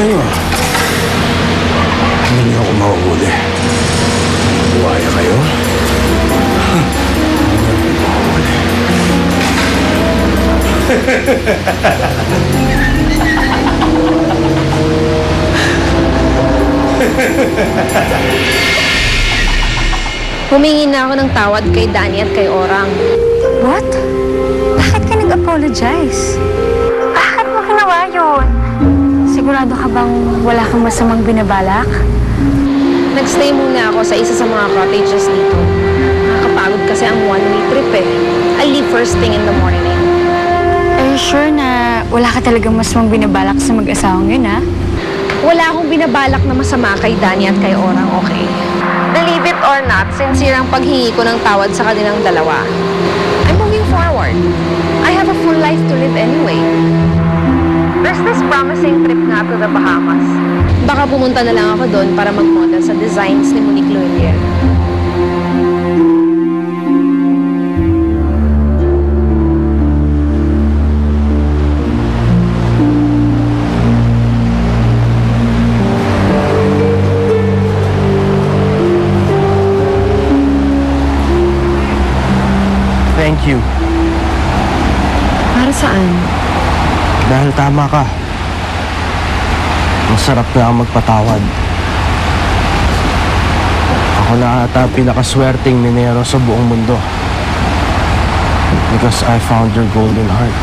kayo. Hindi niyo ako mahuhuli. Buwaya kayo. Hindi niyo ako mahuhuli. Humingi na ako ng tawad kay Danny at kay Orang. What? Bakit ka nag-apologize? Bakit mo ginawa yun? Sigurado ka bang wala kang masamang binabalak? Nagstay muna ako sa isa sa mga cottages dito. Nakakapagod kasi ang one-way trip eh. I leave first thing in the morning. Are you sure na wala ka talagang masamang binabalak sa mag-asawang yun, ha? Wala akong binabalak na masama kay Danny at kay Orang, okay? Believe it or not, sincere ang paghingi ko ng tawad sa kanilang dalawa. I'm moving forward. I have a full life to live anyway. There's this promising trip nga to the Bahamas. Baka pumunta na lang ako doon para mag-model sa designs ni Monique Loelier. Thank you. Para saan? Dahil tama ka. Masarap nga ang magpatawad. Ako na ata pinakaswerteng minero sa buong mundo. Because I found your golden heart.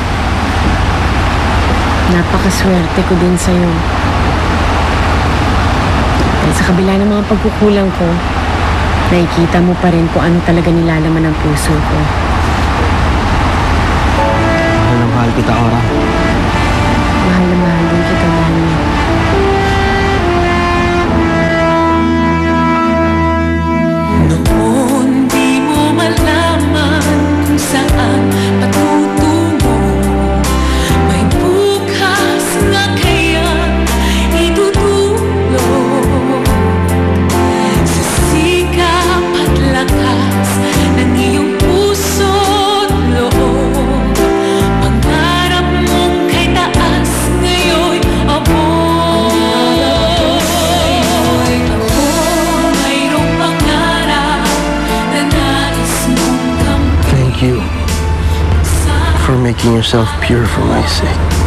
Napakaswerte ko din sa'yo. Dahil sa kabila ng mga pagkukulang ko, nakikita mo pa rin kung ano talaga nilalaman ng puso ko. Mahal kita, Ora. Mahal na mahal din kita, Danny. Noon di mo malaman kung saan patutungo. May bukas nga kaya itutulog. Sa sikap at lakas ng iyong puso't loob. Pangarap mong kay taas ngayon'y aboy. Ako mayroong pangarap na nais mong kampihan. Thank you for making yourself pure for my sake.